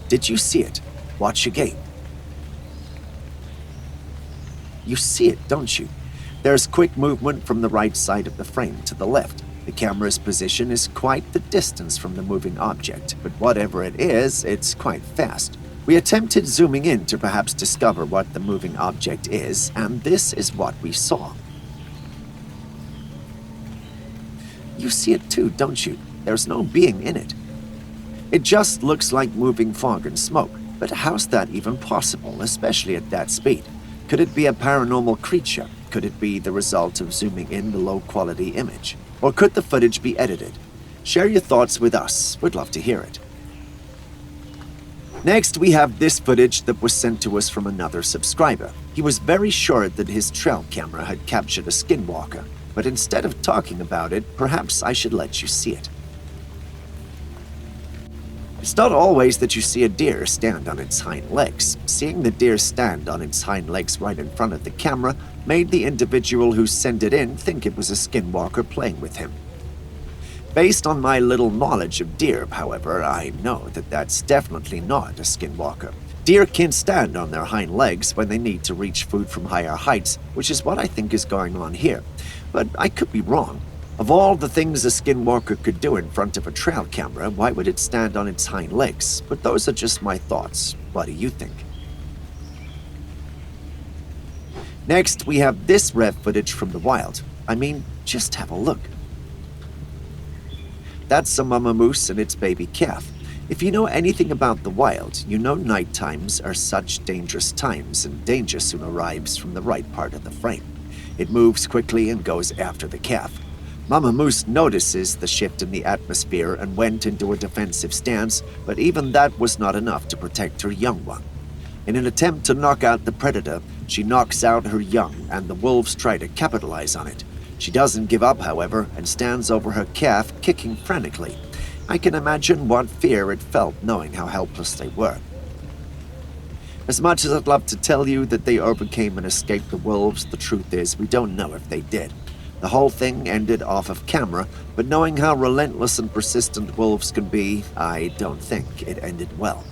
Did you see it? Watch again. You see it, don't you? There's quick movement from the right side of the frame to the left. The camera's position is quite the distance from the moving object, but whatever it is, it's quite fast. We attempted zooming in to perhaps discover what the moving object is, and this is what we saw. You see it too, don't you? There's no being in it. It just looks like moving fog and smoke, but how's that even possible, especially at that speed? Could it be a paranormal creature? Could it be the result of zooming in the low-quality image? Or could the footage be edited? Share your thoughts with us. We'd love to hear it. Next, we have this footage that was sent to us from another subscriber. He was very sure that his trail camera had captured a skinwalker, but instead of talking about it, perhaps I should let you see it. It's not always that you see a deer stand on its hind legs. Seeing the deer stand on its hind legs right in front of the camera made the individual who sent it in think it was a skinwalker playing with him. Based on my little knowledge of deer, however, I know that that's definitely not a skinwalker. Deer can stand on their hind legs when they need to reach food from higher heights, which is what I think is going on here. But I could be wrong. Of all the things a skinwalker could do in front of a trail camera, why would it stand on its hind legs? But those are just my thoughts. What do you think? Next, we have this rare footage from the wild. I mean, just have a look. That's a mama moose and its baby calf. If you know anything about the wild, you know night times are such dangerous times, and danger soon arrives from the right part of the frame. It moves quickly and goes after the calf. Mama moose notices the shift in the atmosphere and went into a defensive stance, but even that was not enough to protect her young one. In an attempt to knock out the predator, she knocks out her young, and the wolves try to capitalize on it. She doesn't give up, however, and stands over her calf, kicking frantically. I can imagine what fear it felt knowing how helpless they were. As much as I'd love to tell you that they overcame and escaped the wolves, the truth is we don't know if they did. The whole thing ended off of camera, but knowing how relentless and persistent wolves can be, I don't think it ended well.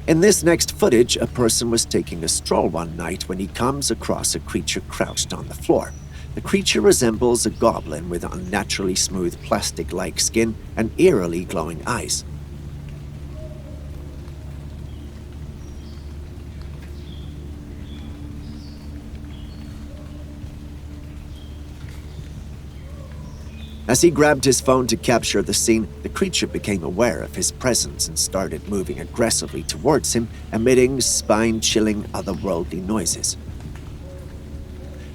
In this next footage, a person was taking a stroll one night when he comes across a creature crouched on the floor. The creature resembles a goblin with unnaturally smooth plastic-like skin and eerily glowing eyes. As he grabbed his phone to capture the scene, the creature became aware of his presence and started moving aggressively towards him, emitting spine-chilling, otherworldly noises.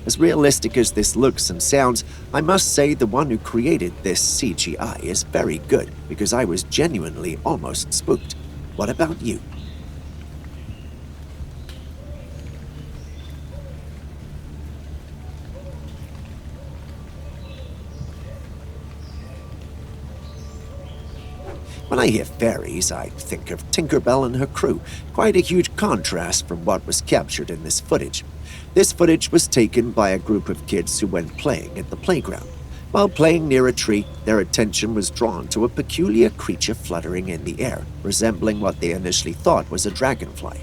As realistic as this looks and sounds, I must say the one who created this CGI is very good, because I was genuinely almost spooked. What about you? When I hear fairies, I think of Tinkerbell and her crew, quite a huge contrast from what was captured in this footage. This footage was taken by a group of kids who went playing at the playground. While playing near a tree, their attention was drawn to a peculiar creature fluttering in the air, resembling what they initially thought was a dragonfly.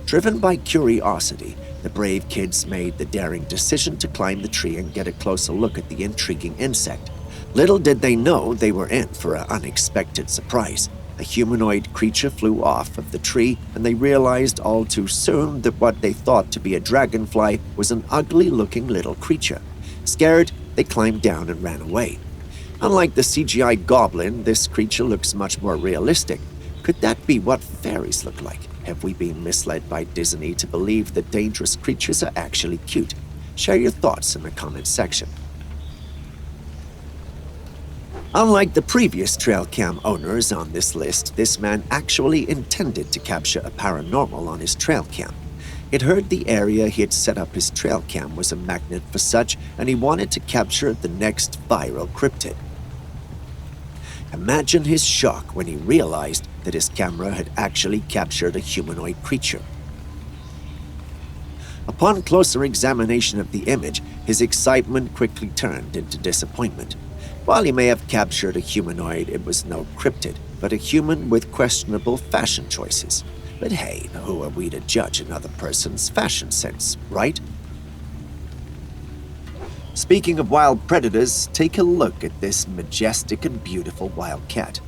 Driven by curiosity, the brave kids made the daring decision to climb the tree and get a closer look at the intriguing insect. Little did they know they were in for an unexpected surprise. A humanoid creature flew off of the tree, and they realized all too soon that what they thought to be a dragonfly was an ugly-looking little creature. Scared, they climbed down and ran away. Unlike the CGI goblin, this creature looks much more realistic. Could that be what fairies look like? Have we been misled by Disney to believe that dangerous creatures are actually cute? Share your thoughts in the comments section. Unlike the previous trail cam owners on this list, this man actually intended to capture a paranormal on his trail cam. It heard the area he had set up his trail cam was a magnet for such, and he wanted to capture the next viral cryptid. Imagine his shock when he realized that his camera had actually captured a humanoid creature. Upon closer examination of the image, his excitement quickly turned into disappointment. While he may have captured a humanoid, it was no cryptid, but a human with questionable fashion choices. But hey, who are we to judge another person's fashion sense, right? Speaking of wild predators, take a look at this majestic and beautiful wild cat.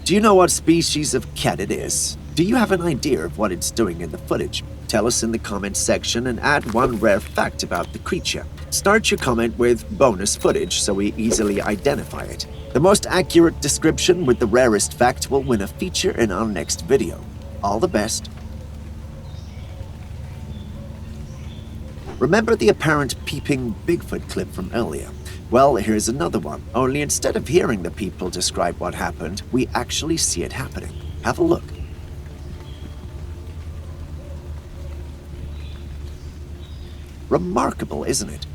Do you know what species of cat it is? Do you have an idea of what it's doing in the footage? Tell us in the comments section and add one rare fact about the creature. Start your comment with bonus footage so we easily identify it. The most accurate description with the rarest fact will win a feature in our next video. All the best. Remember the apparent peeping Bigfoot clip from earlier? Well, here's another one, only instead of hearing the people describe what happened, we actually see it happening. Have a look. Remarkable, isn't it?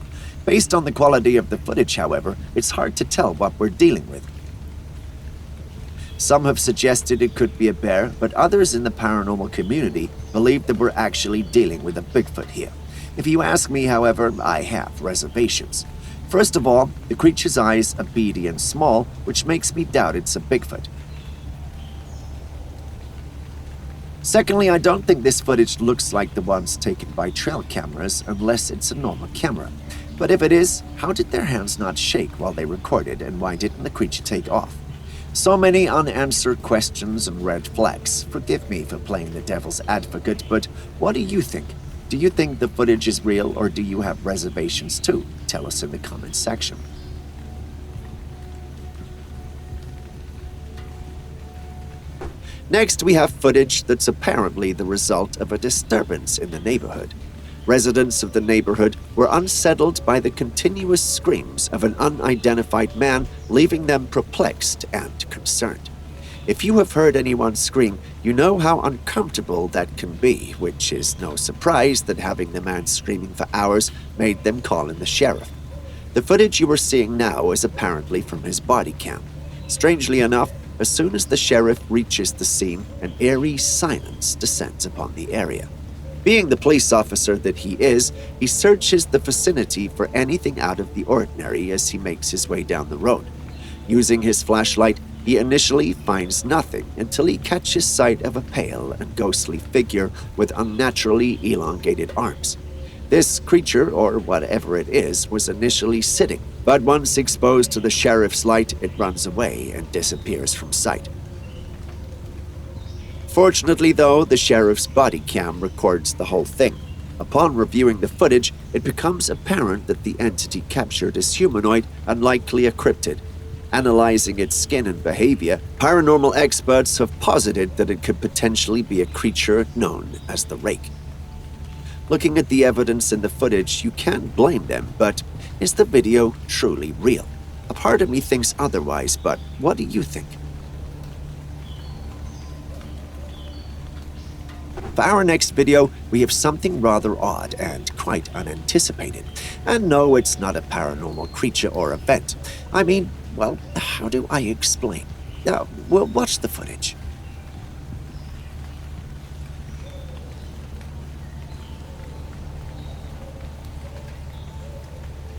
Based on the quality of the footage, however, it's hard to tell what we're dealing with. Some have suggested it could be a bear, but others in the paranormal community believe that we're actually dealing with a Bigfoot here. If you ask me, however, I have reservations. First of all, the creature's eyes are beady and small, which makes me doubt it's a Bigfoot. Secondly, I don't think this footage looks like the ones taken by trail cameras unless it's a normal camera. But if it is, how did their hands not shake while they recorded, and why didn't the creature take off? So many unanswered questions and red flags. Forgive me for playing the devil's advocate, but what do you think? Do you think the footage is real, or do you have reservations too? Tell us in the comments section. Next, we have footage that's apparently the result of a disturbance in the neighborhood. Residents of the neighborhood were unsettled by the continuous screams of an unidentified man, leaving them perplexed and concerned. If you have heard anyone scream, you know how uncomfortable that can be, which is no surprise that having the man screaming for hours made them call in the sheriff. The footage you are seeing now is apparently from his body cam. Strangely enough, as soon as the sheriff reaches the scene, an eerie silence descends upon the area. Being the police officer that he is, he searches the vicinity for anything out of the ordinary as he makes his way down the road. Using his flashlight, he initially finds nothing until he catches sight of a pale and ghostly figure with unnaturally elongated arms. This creature, or whatever it is, was initially sitting, but once exposed to the sheriff's light, it runs away and disappears from sight. Fortunately, though, the sheriff's body cam records the whole thing. Upon reviewing the footage, it becomes apparent that the entity captured is humanoid and likely a cryptid. Analyzing its skin and behavior, paranormal experts have posited that it could potentially be a creature known as the Rake. Looking at the evidence in the footage, you can't blame them, but is the video truly real? A part of me thinks otherwise, but what do you think? For our next video, we have something rather odd and quite unanticipated. And no, it's not a paranormal creature or event. I mean, well, how do I explain? We'll watch the footage.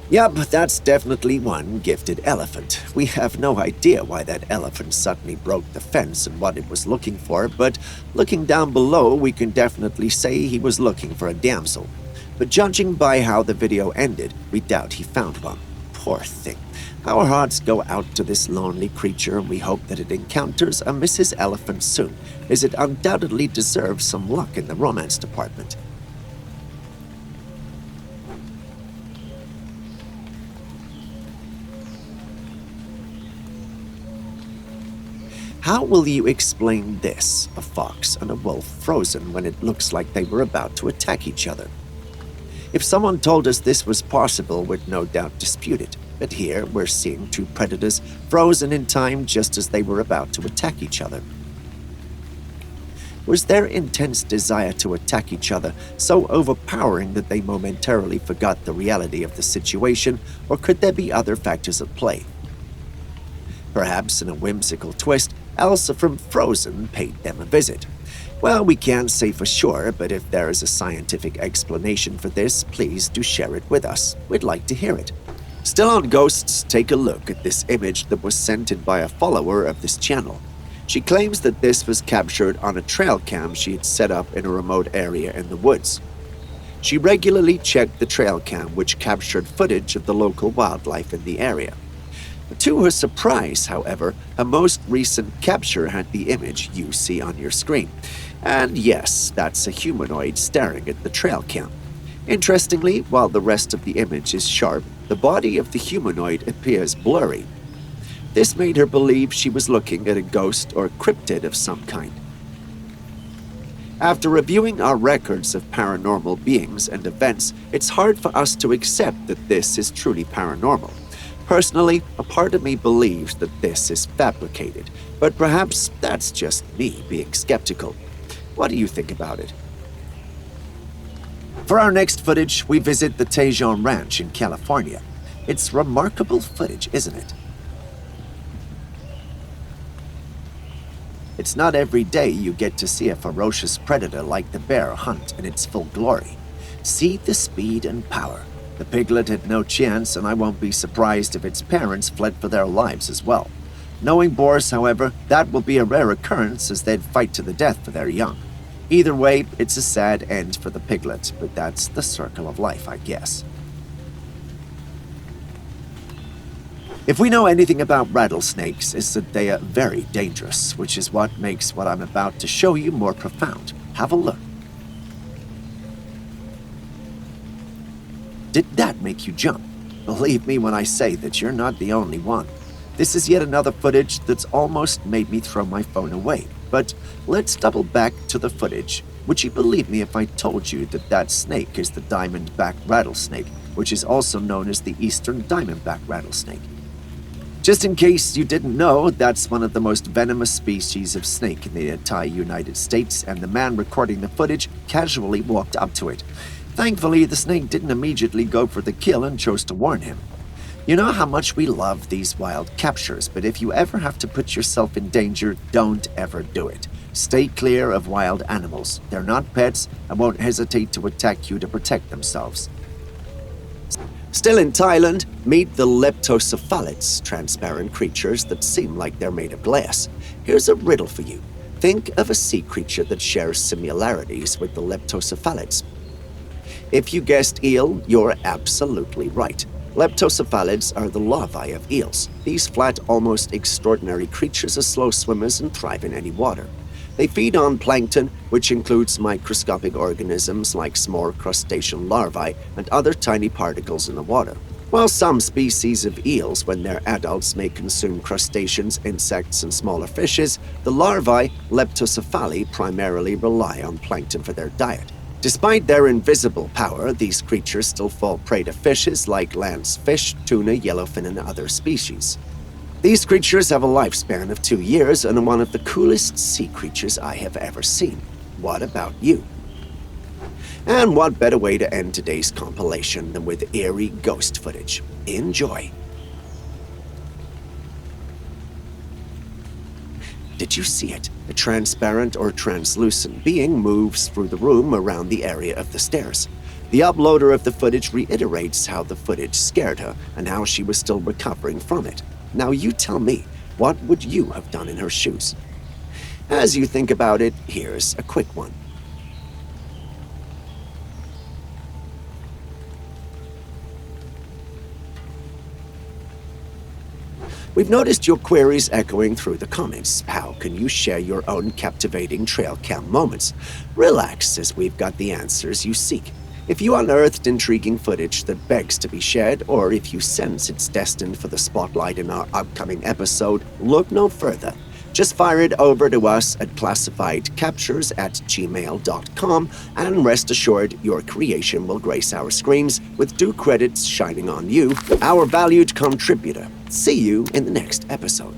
Yup, that's definitely one gifted elephant. We have no idea why that elephant suddenly broke the fence and what it was looking for, but looking down below, we can definitely say he was looking for a damsel. But judging by how the video ended, we doubt he found one. Poor thing. Our hearts go out to this lonely creature, and we hope that it encounters a Mrs. Elephant soon, as it undoubtedly deserves some luck in the romance department. How will you explain this? A fox and a wolf frozen when it looks like they were about to attack each other. If someone told us this was possible, we'd no doubt dispute it. But here we're seeing two predators frozen in time just as they were about to attack each other. Was their intense desire to attack each other so overpowering that they momentarily forgot the reality of the situation, or could there be other factors at play? Perhaps in a whimsical twist, Elsa from Frozen paid them a visit. Well, we can't say for sure, but if there is a scientific explanation for this, please do share it with us. We'd like to hear it. Still on ghosts, take a look at this image that was sent in by a follower of this channel. She claims that this was captured on a trail cam she had set up in a remote area in the woods. She regularly checked the trail cam, which captured footage of the local wildlife in the area. To her surprise, however, her most recent capture had the image you see on your screen. And yes, that's a humanoid staring at the trail cam. Interestingly, while the rest of the image is sharp, the body of the humanoid appears blurry. This made her believe she was looking at a ghost or cryptid of some kind. After reviewing our records of paranormal beings and events, it's hard for us to accept that this is truly paranormal. Personally, a part of me believes that this is fabricated, but perhaps that's just me being skeptical. What do you think about it? For our next footage, we visit the Tejon Ranch in California. It's remarkable footage, isn't it? It's not every day you get to see a ferocious predator like the bear hunt in its full glory. See the speed and power. The piglet had no chance, and I won't be surprised if its parents fled for their lives as well. Knowing boars, however, that will be a rare occurrence, as they'd fight to the death for their young. Either way, it's a sad end for the piglet, but that's the circle of life, I guess. If we know anything about rattlesnakes, it's that they are very dangerous, which is what makes what I'm about to show you more profound. Have a look. Did that make you jump? Believe me when I say that you're not the only one. This is yet another footage that's almost made me throw my phone away. But let's double back to the footage. Would you believe me if I told you that that snake is the diamondback rattlesnake, which is also known as the eastern diamondback rattlesnake? Just in case you didn't know, that's one of the most venomous species of snake in the entire United States, and the man recording the footage casually walked up to it. Thankfully, the snake didn't immediately go for the kill and chose to warn him. You know how much we love these wild captures, but if you ever have to put yourself in danger, don't ever do it. Stay clear of wild animals. They're not pets and won't hesitate to attack you to protect themselves. Still in Thailand, meet the leptocephalids, transparent creatures that seem like they're made of glass. Here's a riddle for you. Think of a sea creature that shares similarities with the leptocephalids. If you guessed eel, you're absolutely right. Leptocephalids are the larvae of eels. These flat, almost extraordinary creatures are slow swimmers and thrive in any water. They feed on plankton, which includes microscopic organisms like small crustacean larvae and other tiny particles in the water. While some species of eels, when they're adults, may consume crustaceans, insects, and smaller fishes, the larvae, leptocephali, primarily rely on plankton for their diet. Despite their invisible power, these creatures still fall prey to fishes like lancefish, tuna, yellowfin, and other species. These creatures have a lifespan of 2 years and are one of the coolest sea creatures I have ever seen. What about you? And what better way to end today's compilation than with eerie ghost footage? Enjoy. Did you see it? A transparent or translucent being moves through the room around the area of the stairs. The uploader of the footage reiterates how the footage scared her and how she was still recovering from it. Now you tell me, what would you have done in her shoes? As you think about it, here's a quick one. We've noticed your queries echoing through the comments. How can you share your own captivating trail cam moments? Relax, as we've got the answers you seek. If you unearthed intriguing footage that begs to be shared, or if you sense it's destined for the spotlight in our upcoming episode, look no further. Just fire it over to us at classifiedcaptures@gmail.com, and rest assured your creation will grace our screens with due credits shining on you, our valued contributor. See you in the next episode.